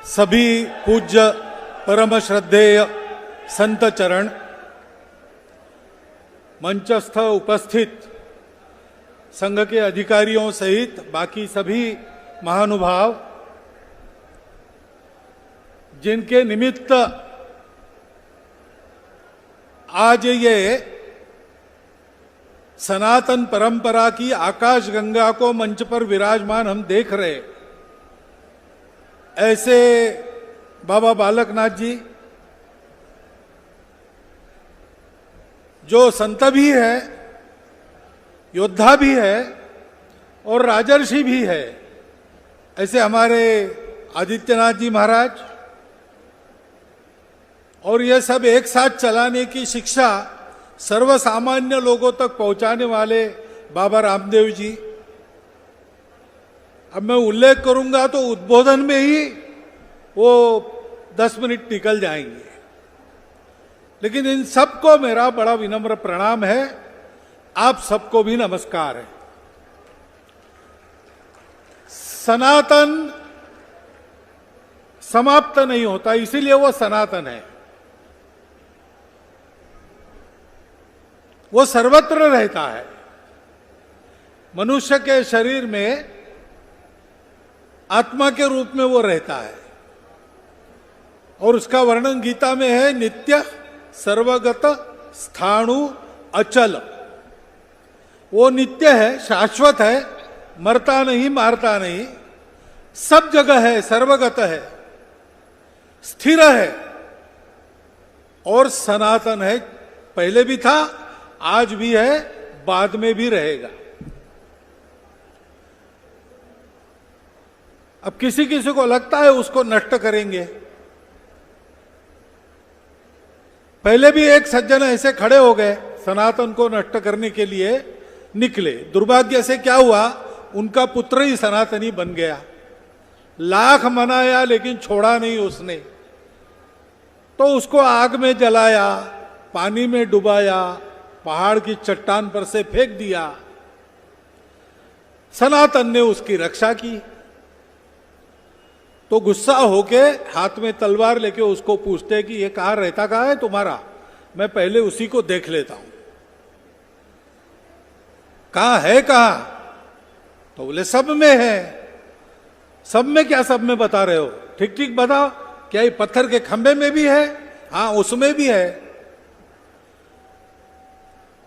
सभी पूज्य परम श्रद्धेय संत चरण, मंचस्थ उपस्थित संघ के अधिकारियों सहित बाकी सभी महानुभाव, जिनके निमित्त आज ये सनातन परंपरा की आकाश गंगा को मंच पर विराजमान हम देख रहे, ऐसे बाबा बालकनाथ जी जो संत भी है, योद्धा भी है और राजर्षि भी है, ऐसे हमारे आदित्यनाथ जी महाराज, और ये सब एक साथ चलाने की शिक्षा सर्वसामान्य लोगों तक पहुंचाने वाले बाबा रामदेव जी। अब मैं उल्लेख करूंगा तो उद्बोधन में ही वो 10 मिनट निकल जाएंगे, लेकिन इन सबको मेरा बड़ा विनम्र प्रणाम है। आप सबको भी नमस्कार है। सनातन समाप्त नहीं होता, इसीलिए वो सनातन है। वो सर्वत्र रहता है। मनुष्य के शरीर में आत्मा के रूप में वो रहता है, और उसका वर्णन गीता में है, नित्य सर्वगत स्थाणु अचल। वो नित्य है, शाश्वत है, मरता नहीं, मारता नहीं, सब जगह है, सर्वगत है, स्थिर है और सनातन है। पहले भी था, आज भी है, बाद में भी रहेगा। अब किसी किसी को लगता है उसको नष्ट करेंगे। पहले भी एक सज्जन ऐसे खड़े हो गए, सनातन को नष्ट करने के लिए निकले। दुर्भाग्य से क्या हुआ, उनका पुत्र ही सनातनी बन गया। लाख मनाया लेकिन छोड़ा नहीं उसने, तो उसको आग में जलाया, पानी में डुबाया, पहाड़ की चट्टान पर से फेंक दिया। सनातन ने उसकी रक्षा की, तो गुस्सा होके हाथ में तलवार लेके उसको पूछते कि ये कहाँ रहता कहाँ है तुम्हारा, मैं पहले उसी को देख लेता हूं, कहाँ है कहाँ? तो बोले सब में है। सब में क्या, सब में बता रहे हो? ठीक ठीक बताओ, क्या ये पत्थर के खंबे में भी है? हाँ, उसमें भी है।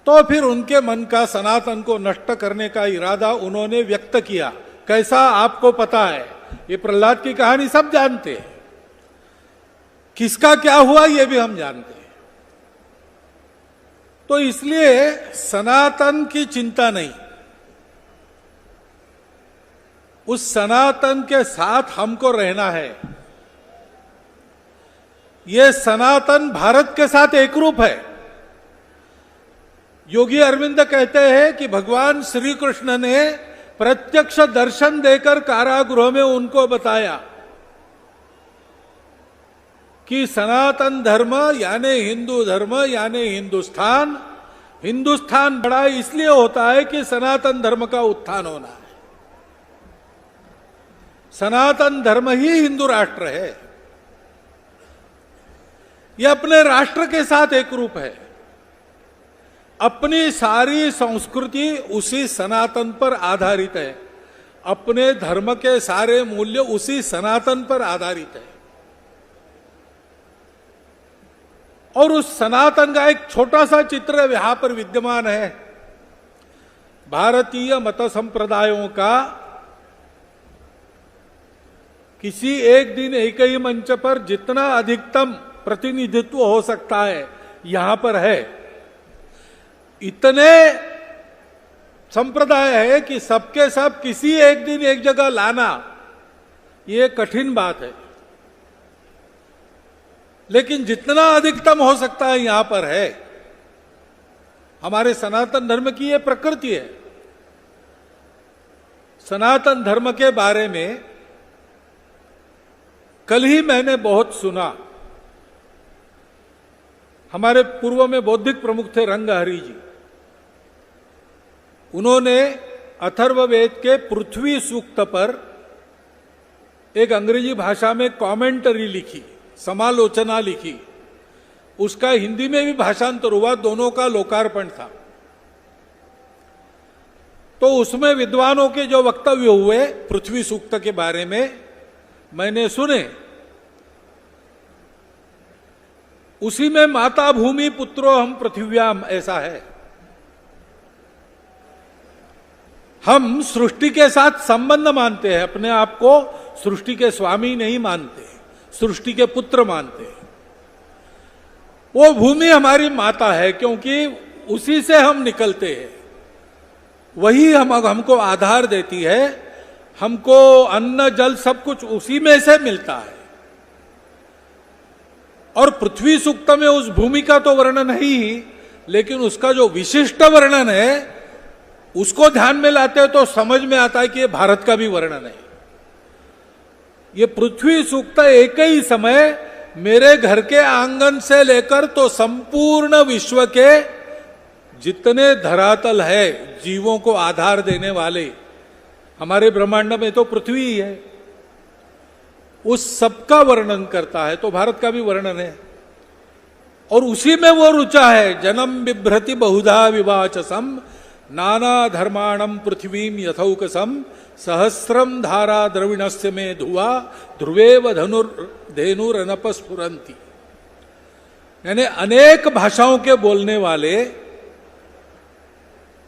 तो फिर उनके मन का सनातन को नष्ट करने का इरादा उन्होंने व्यक्त किया। कैसा, आपको पता है, ये प्रहलाद की कहानी सब जानते हैं, किसका क्या हुआ ये भी हम जानते हैं। तो इसलिए सनातन की चिंता नहीं, उस सनातन के साथ हमको रहना है। ये सनातन भारत के साथ एकरूप है। योगी अरविंद कहते हैं कि भगवान श्री कृष्ण ने प्रत्यक्ष दर्शन देकर कारागृह में उनको बताया कि सनातन धर्म यानी हिंदू धर्म यानी हिंदुस्तान, हिंदुस्तान बड़ा इसलिए होता है कि सनातन धर्म का उत्थान होना है। सनातन धर्म ही हिंदू राष्ट्र है। यह अपने राष्ट्र के साथ एक रूप है। अपनी सारी संस्कृति उसी सनातन पर आधारित है। अपने धर्म के सारे मूल्य उसी सनातन पर आधारित है। और उस सनातन का एक छोटा सा चित्र यहां पर विद्यमान है। भारतीय मत संप्रदायों का किसी एक दिन एक ही मंच पर जितना अधिकतम प्रतिनिधित्व हो सकता है, यहां पर है। इतने संप्रदाय है कि सबके सब किसी एक दिन एक जगह लाना ये कठिन बात है, लेकिन जितना अधिकतम हो सकता है यहां पर है। हमारे सनातन धर्म की ये प्रकृति है। सनातन धर्म के बारे में कल ही मैंने बहुत सुना। हमारे पूर्व में बौद्धिक प्रमुख थे रंगहरि जी। उन्होंने अथर्ववेद के पृथ्वी सूक्त पर एक अंग्रेजी भाषा में कमेंटरी लिखी, समालोचना लिखी, उसका हिंदी में भी भाषांतर हुआ, दोनों का लोकार्पण था। तो उसमें विद्वानों के जो वक्तव्य हुए पृथ्वी सूक्त के बारे में मैंने सुने, उसी में माता भूमि पुत्रो हम पृथिव्याम ऐसा है। हम सृष्टि के साथ संबंध मानते हैं, अपने आप को सृष्टि के स्वामी नहीं मानते, सृष्टि के पुत्र मानते हैं। वो भूमि हमारी माता है, क्योंकि उसी से हम निकलते हैं, वही हमको आधार देती है, हमको अन्न जल सब कुछ उसी में से मिलता है। और पृथ्वी सूक्त में उस भूमि का तो वर्णन है ही, लेकिन उसका जो विशिष्ट वर्णन है उसको ध्यान में लाते हैं तो समझ में आता है कि ये भारत का भी वर्णन है। ये पृथ्वी सूक्त एक ही समय मेरे घर के आंगन से लेकर तो संपूर्ण विश्व के जितने धरातल है, जीवों को आधार देने वाले, हमारे ब्रह्मांड में तो पृथ्वी ही है, उस सबका वर्णन करता है, तो भारत का भी वर्णन है। और उसी में वो रुचा है, जन्म बिभ्रति बहुधा विवाचसम नाना धर्माणम पृथ्वीम यथौकसम सहस्रम धारा द्रविणस्य में धुआ ध्रुवेव धेनुरनपस्फुरंती। यानी अनेक भाषाओं के बोलने वाले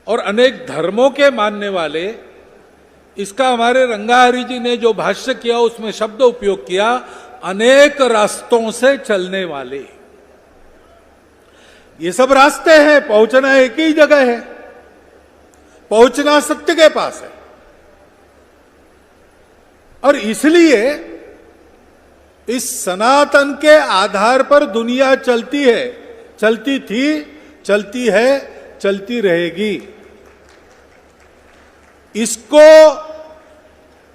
और अनेक धर्मों के मानने वाले, इसका हमारे रंगाहरि जी ने जो भाष्य किया उसमें शब्द उपयोग किया, अनेक रास्तों से चलने वाले। ये सब रास्ते हैं, पहुंचना एक ही जगह है, पहुंचना सत्य के पास है। और इसलिए इस सनातन के आधार पर दुनिया चलती है, चलती थी, चलती है, चलती रहेगी। इसको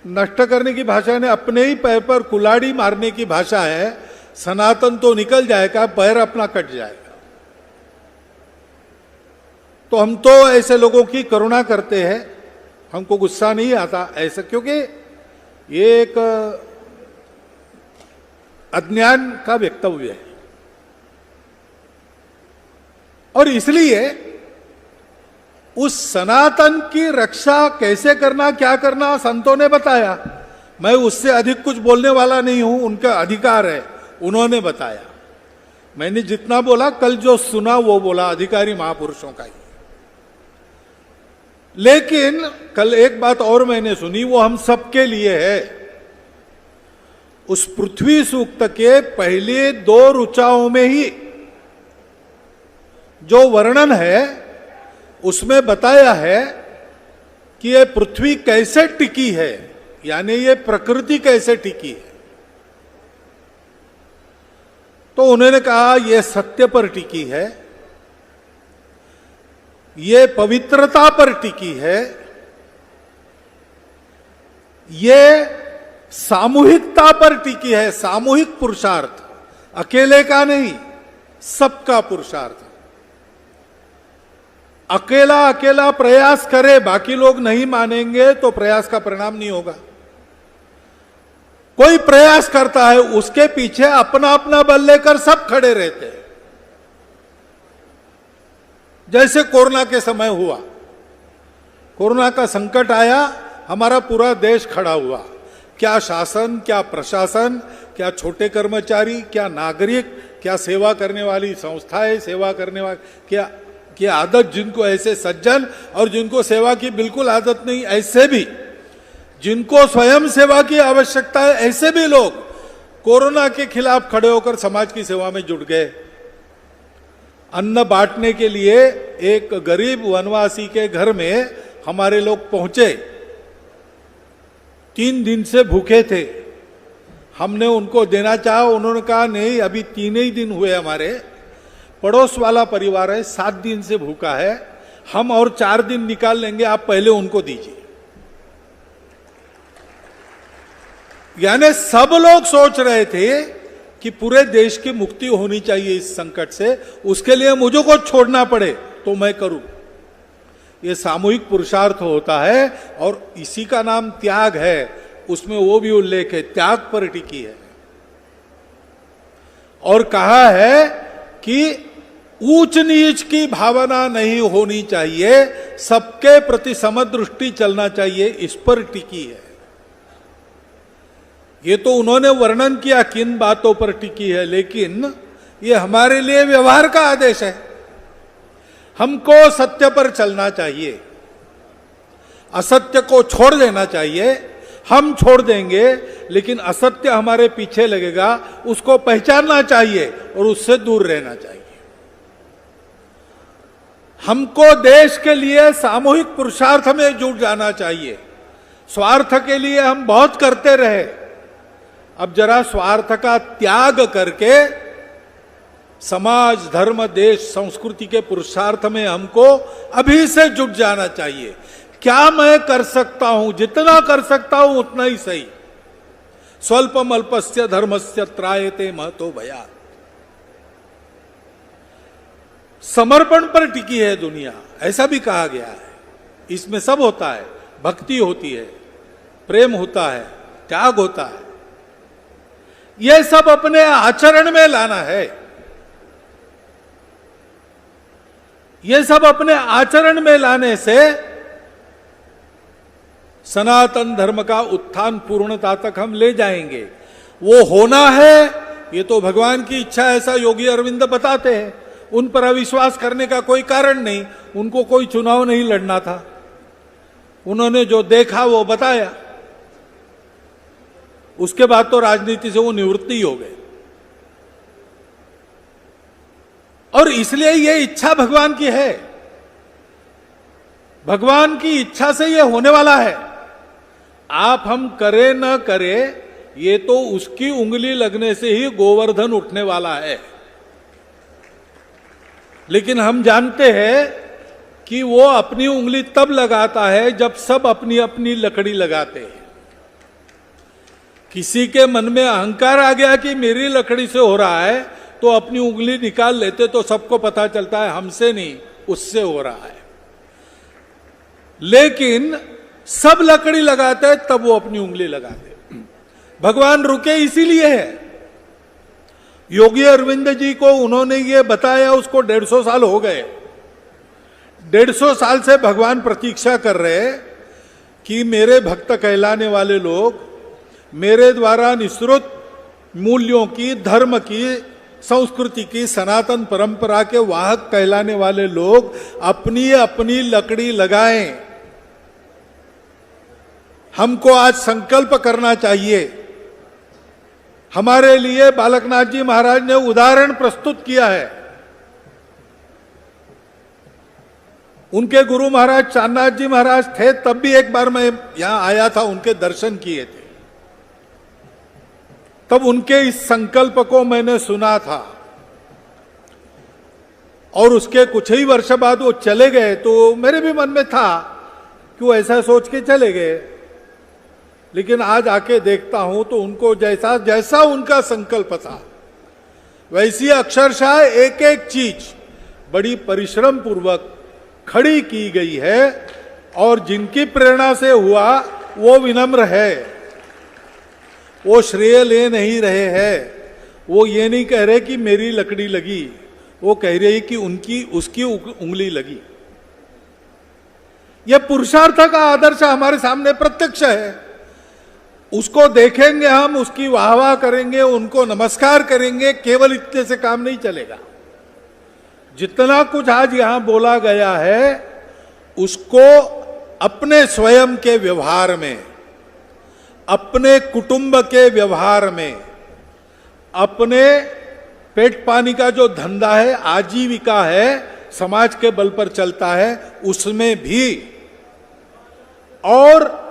नष्ट करने की भाषा ने अपने ही पैर पर कुल्हाड़ी मारने की भाषा है। सनातन तो निकल जाएगा, पैर अपना कट जाएगा। तो हम तो ऐसे लोगों की करुणा करते हैं, हमको गुस्सा नहीं आता ऐसा, क्योंकि ये एक अज्ञान का वक्तव्य है। और इसलिए उस सनातन की रक्षा कैसे करना, क्या करना, संतों ने बताया। मैं उससे अधिक कुछ बोलने वाला नहीं हूं, उनका अधिकार है, उन्होंने बताया। मैंने जितना बोला, कल जो सुना वो बोला, अधिकारी महापुरुषों का ही। लेकिन कल एक बात और मैंने सुनी, वो हम सबके लिए है। उस पृथ्वी सूक्त के पहले 2 ऋचाओं में ही जो वर्णन है उसमें बताया है कि ये पृथ्वी कैसे टिकी है, यानी ये प्रकृति कैसे टिकी है। तो उन्होंने कहा ये सत्य पर टिकी है, ये पवित्रता पर टिकी है, ये सामूहिकता पर टिकी है, सामूहिक पुरुषार्थ, अकेले का नहीं, सबका पुरुषार्थ। अकेला अकेला प्रयास करे, बाकी लोग नहीं मानेंगे तो प्रयास का परिणाम नहीं होगा। कोई प्रयास करता है, उसके पीछे अपना अपना बल लेकर सब खड़े रहते हैं। जैसे कोरोना के समय हुआ, कोरोना का संकट आया, हमारा पूरा देश खड़ा हुआ। क्या शासन, क्या प्रशासन, क्या छोटे कर्मचारी, क्या नागरिक, क्या सेवा करने वाली संस्थाएं, सेवा करने वाले, क्या आदत, जिनको ऐसे सज्जन और जिनको सेवा की बिल्कुल आदत नहीं, ऐसे भी, जिनको स्वयं सेवा की आवश्यकता है, ऐसे भी लोग कोरोना के खिलाफ खड़े होकर समाज की सेवा में जुट गए। अन्न बांटने के लिए एक गरीब वनवासी के घर में हमारे लोग पहुंचे, 3 दिन से भूखे थे। हमने उनको देना चाहा, उन्होंने कहा नहीं, अभी 3 ही दिन हुए, हमारे पड़ोस वाला परिवार है, 7 दिन से भूखा है, हम और 4 दिन निकाल लेंगे, आप पहले उनको दीजिए। यानी सब लोग सोच रहे थे कि पूरे देश की मुक्ति होनी चाहिए इस संकट से, उसके लिए मुझे को छोड़ना पड़े तो मैं करूं। ये सामूहिक पुरुषार्थ होता है और इसी का नाम त्याग है। उसमें वो भी उल्लेख है, त्याग पर टिकी है। और कहा है कि ऊंच नीच की भावना नहीं होनी चाहिए, सबके प्रति समदृष्टि चलना चाहिए, इस पर टिकी है। ये तो उन्होंने वर्णन किया किन बातों पर टिकी है, लेकिन ये हमारे लिए व्यवहार का आदेश है। हमको सत्य पर चलना चाहिए, असत्य को छोड़ देना चाहिए। हम छोड़ देंगे लेकिन असत्य हमारे पीछे लगेगा, उसको पहचानना चाहिए और उससे दूर रहना चाहिए। हमको देश के लिए सामूहिक पुरुषार्थ में जुट जाना चाहिए। स्वार्थ के लिए हम बहुत करते रहे, अब जरा स्वार्थ का त्याग करके समाज, धर्म, देश, संस्कृति के पुरुषार्थ में हमको अभी से जुट जाना चाहिए। क्या मैं कर सकता हूं, जितना कर सकता हूं उतना ही सही। स्वल्पम अल्पस्य धर्मस्य त्रायते महतो भयात्। समर्पण पर टिकी है दुनिया, ऐसा भी कहा गया है। इसमें सब होता है, भक्ति होती है, प्रेम होता है, त्याग होता है। यह सब अपने आचरण में लाना है। यह सब अपने आचरण में लाने से सनातन धर्म का उत्थान पूर्णता तक हम ले जाएंगे। वो होना है, ये तो भगवान की इच्छा है, ऐसा योगी अरविंद बताते हैं। उन पर अविश्वास करने का कोई कारण नहीं, उनको कोई चुनाव नहीं लड़ना था, उन्होंने जो देखा वो बताया, उसके बाद तो राजनीति से वो निवृत्त ही हो गए। और इसलिए ये इच्छा भगवान की है, भगवान की इच्छा से ये होने वाला है। आप हम करे न करे, ये तो उसकी उंगली लगने से ही गोवर्धन उठने वाला है। लेकिन हम जानते हैं कि वो अपनी उंगली तब लगाता है जब सब अपनी अपनी लकड़ी लगाते हैं। किसी के मन में अहंकार आ गया कि मेरी लकड़ी से हो रहा है, तो अपनी उंगली निकाल लेते, तो सबको पता चलता है हमसे नहीं उससे हो रहा है। लेकिन सब लकड़ी लगाते हैं तब वो अपनी उंगली लगाते। भगवान रुके इसीलिए है। योगी अरविंद जी को उन्होंने ये बताया, उसको 150 साल हो गए। 150 साल से भगवान प्रतीक्षा कर रहे कि मेरे भक्त कहलाने वाले लोग, मेरे द्वारा निःसृत मूल्यों की, धर्म की, संस्कृति की, सनातन परंपरा के वाहक कहलाने वाले लोग अपनी अपनी लकड़ी लगाएं। हमको आज संकल्प करना चाहिए। हमारे लिए बालकनाथ जी महाराज ने उदाहरण प्रस्तुत किया है। उनके गुरु महाराज चांदनाथ जी महाराज थे, तब भी एक बार मैं यहां आया था, उनके दर्शन किए थे। तब उनके इस संकल्प को मैंने सुना था और उसके कुछ ही वर्ष बाद वो चले गए, तो मेरे भी मन में था कि वो ऐसा सोच के चले गए। लेकिन आज आके देखता हूं तो उनको जैसा जैसा उनका संकल्प था, वैसी अक्षरशः एक एक चीज बड़ी परिश्रम पूर्वक खड़ी की गई है। और जिनकी प्रेरणा से हुआ वो विनम्र है, वो श्रेय ले नहीं रहे हैं। वो ये नहीं कह रहे कि मेरी लकड़ी लगी, वो कह रहे कि उसकी उंगली लगी। यह पुरुषार्थ का आदर्श हमारे सामने प्रत्यक्ष है। उसको देखेंगे हम, उसकी वाहवाह करेंगे, उनको नमस्कार करेंगे, केवल इतने से काम नहीं चलेगा। जितना कुछ आज यहां बोला गया है उसको अपने स्वयं के व्यवहार में, अपने कुटुंब के व्यवहार में, अपने पेट पानी का जो धंधा है, आजीविका है, समाज के बल पर चलता है, उसमें भी, और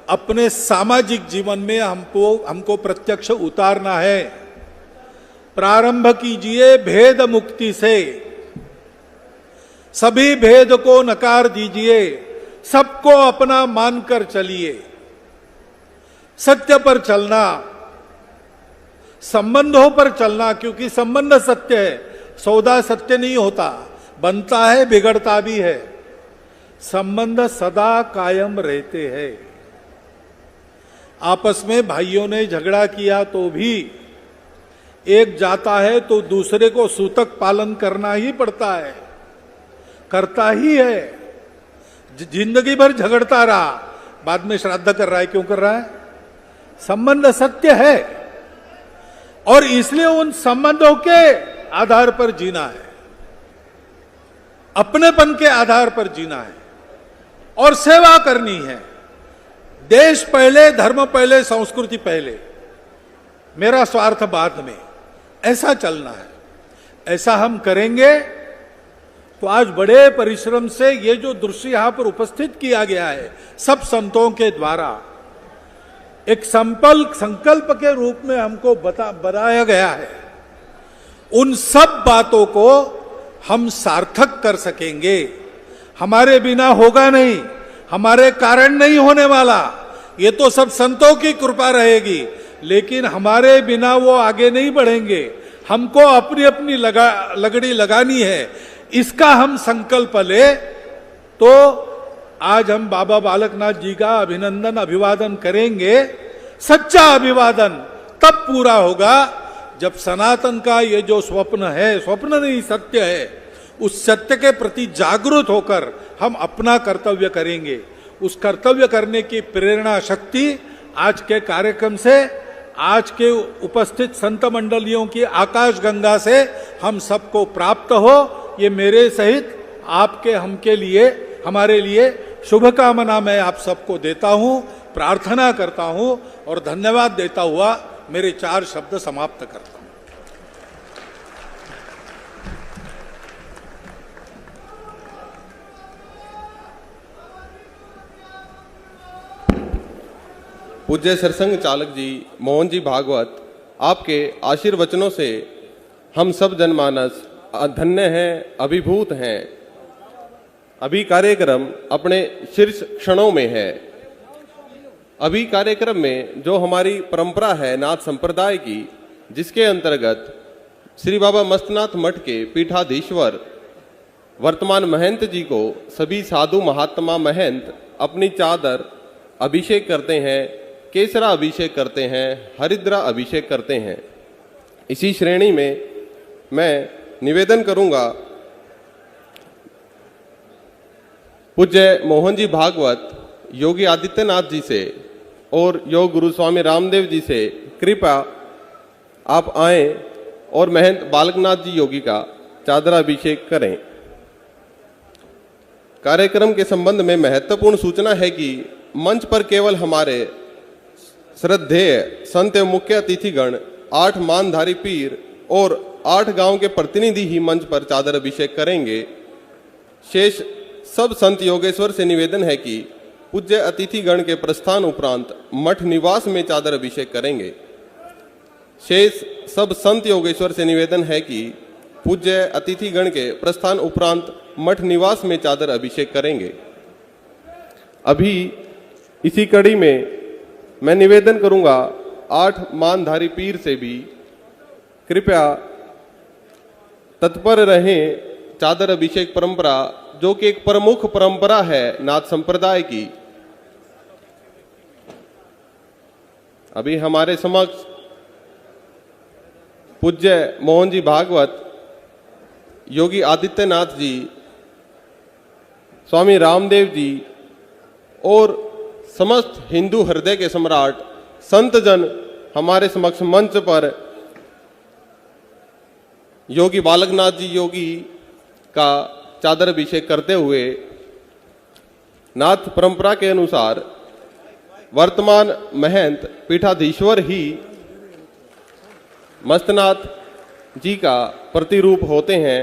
अपने सामाजिक जीवन में हमको प्रत्यक्ष उतारना है। प्रारंभ कीजिए भेद मुक्ति से, सभी भेद को नकार दीजिए, सबको अपना मानकर चलिए। सत्य पर चलना, संबंधों पर चलना, क्योंकि संबंध सत्य है, सौदा सत्य नहीं होता, बनता है, बिगड़ता भी है। संबंध सदा कायम रहते हैं। आपस में भाइयों ने झगड़ा किया तो भी एक जाता है तो दूसरे को सूतक पालन करना ही पड़ता है, करता ही है। जिंदगी भर झगड़ता रहा, बाद में श्राद्ध कर रहा है, क्यों कर रहा है? संबंध सत्य है और इसलिए उन संबंधों के आधार पर जीना है, अपनेपन के आधार पर जीना है और सेवा करनी है। देश पहले, धर्म पहले, संस्कृति पहले, मेरा स्वार्थ बाद में, ऐसा चलना है। ऐसा हम करेंगे तो आज बड़े परिश्रम से ये जो दृश्य यहां पर उपस्थित किया गया है सब संतों के द्वारा एक संकल्प के रूप में हमको बताया गया है, उन सब बातों को हम सार्थक कर सकेंगे। हमारे बिना होगा नहीं, हमारे कारण नहीं होने वाला, ये तो सब संतों की कृपा रहेगी, लेकिन हमारे बिना वो आगे नहीं बढ़ेंगे। हमको अपनी अपनी लगड़ी लगानी है, इसका हम संकल्प ले तो आज हम बाबा बालकनाथ जी का अभिनंदन अभिवादन करेंगे। सच्चा अभिवादन तब पूरा होगा जब सनातन का ये जो स्वप्न है, स्वप्न नहीं सत्य है, उस सत्य के प्रति जागरूक होकर हम अपना कर्तव्य करेंगे। उस कर्तव्य करने की प्रेरणा शक्ति आज के कार्यक्रम से, आज के उपस्थित संत मंडलियों की आकाश गंगा से हम सबको प्राप्त हो, ये मेरे सहित आपके हमके लिए, हमारे लिए शुभकामना मैं आप सबको देता हूं, प्रार्थना करता हूं और धन्यवाद देता हुआ मेरे 4 शब्द समाप्त करता हूं। पूज्य सरसंघ चालक जी मोहन जी भागवत, आपके आशीर्वचनों से हम सब जनमानस धन्य हैं, अभिभूत हैं। अभी कार्यक्रम अपने शीर्ष क्षणों में है। अभी कार्यक्रम में जो हमारी परंपरा है नाथ संप्रदाय की, जिसके अंतर्गत श्री बाबा मस्तनाथ मठ के पीठाधीश्वर वर्तमान महंत जी को सभी साधु महात्मा महंत अपनी चादर अभिषेक करते हैं, केसरा अभिषेक करते हैं, हरिद्रा अभिषेक करते हैं। इसी श्रेणी में मैं निवेदन करूंगा पूज्य मोहन जी भागवत योगी आदित्यनाथ जी से और योग गुरु स्वामी रामदेव जी से कृपा आप आए और महंत बालकनाथ जी योगी का चादर अभिषेक करें। कार्यक्रम के संबंध में महत्वपूर्ण सूचना है कि मंच पर केवल हमारे श्रद्धेय संत एवं मुख्य अतिथिगण, 8 मानधारी पीर और 8 गांव के प्रतिनिधि ही मंच पर चादर अभिषेक करेंगे। शेष सब संत योगेश्वर से निवेदन है कि पूज्य अतिथिगण के प्रस्थान उपरांत मठ निवास में चादर अभिषेक करेंगे। शेष सब संत योगेश्वर से निवेदन है कि पूज्य अतिथिगण के प्रस्थान उपरांत मठ निवास में चादर अभिषेक करेंगे। अभी इसी कड़ी में मैं निवेदन करूंगा 8 मानधारी पीर से भी कृपया तत्पर रहें। चादर अभिषेक परंपरा जो कि एक प्रमुख परंपरा है नाथ संप्रदाय की, अभी हमारे समक्ष पूज्य मोहन जी भागवत, योगी आदित्यनाथ जी, स्वामी रामदेव जी और समस्त हिंदू हृदय के सम्राट संत जन हमारे समक्ष मंच पर योगी बालकनाथ जी योगी का चादर अभिषेक करते हुए नाथ परंपरा के अनुसार वर्तमान महंत पीठाधीश्वर ही मस्तनाथ जी का प्रतिरूप होते हैं।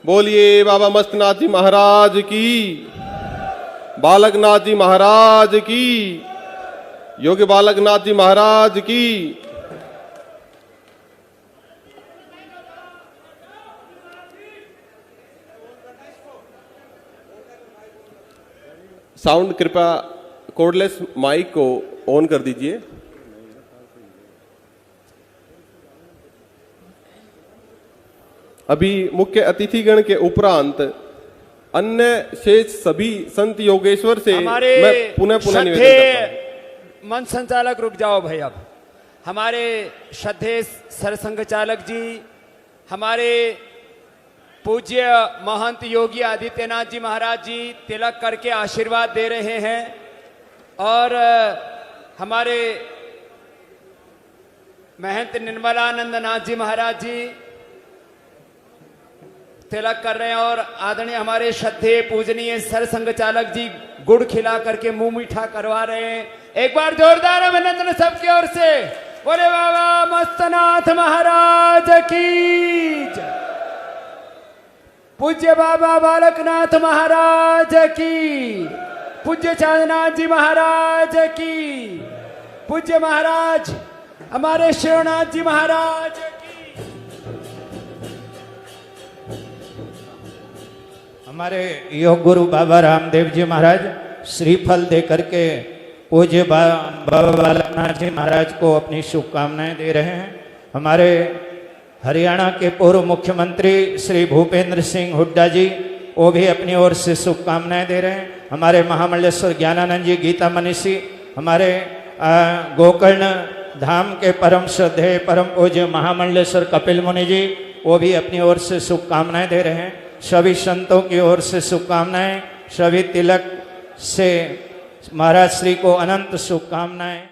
बोलिए बाबा मस्तनाथ जी महाराज की, बालकनाथ जी महाराज की, योगी बालकनाथ जी महाराज की। साउंड कृपया कोडलेस माइक को ऑन कर दीजिए। अभी मुख्य अतिथिगण के उपरांत अन्य शेष सभी संत योगेश्वर से हमारे मैं पुनः निवेदन करता हूं। श्रद्धेय मंच संचालक रुक जाओ भाई। अब हमारे श्रद्धेय सरसंघ चालक जी हमारे पूज्य महंत योगी आदित्यनाथ जी महाराज जी तिलक करके आशीर्वाद दे रहे हैं और हमारे महंत निर्मलानंद नाथ जी महाराज जी तिलक कर रहे हैं और आदरणीय हमारे श्रद्धेय पूजनीय सरसंघ चालक जी गुड़ खिला करके मुंह मीठा करवा रहे हैं। एक बार जोरदार अभिनंदन सबकी ओर से। बोले बाबा मस्तनाथ महाराज की जय। पूज्य बाबा बालकनाथ महाराज की, पूज्य चांदनाथ जी महाराज की, पूज्य महाराज हमारे शिवनाथ जी महाराज की। हमारे योग गुरु बाबा रामदेव जी महाराज श्रीफल दे करके पूज्य बाबा बालकनाथ जी महाराज को अपनी शुभकामनाएं दे रहे हैं। हमारे हरियाणा के पूर्व मुख्यमंत्री श्री भूपेंद्र सिंह हुड्डा जी वो भी अपनी ओर से शुभकामनाएं दे रहे हैं। हमारे महामंडलेश्वर ज्ञानानंद जी गीता मनीषी, हमारे गोकर्ण धाम के परम श्रद्धेय परम पूज्य महामंडलेश्वर कपिल मुनि जी वो भी अपनी ओर से शुभकामनाएं दे रहे हैं। सभी संतों की ओर से शुभकामनाएं, सभी तिलक से महाराज श्री को अनंत शुभकामनाएं।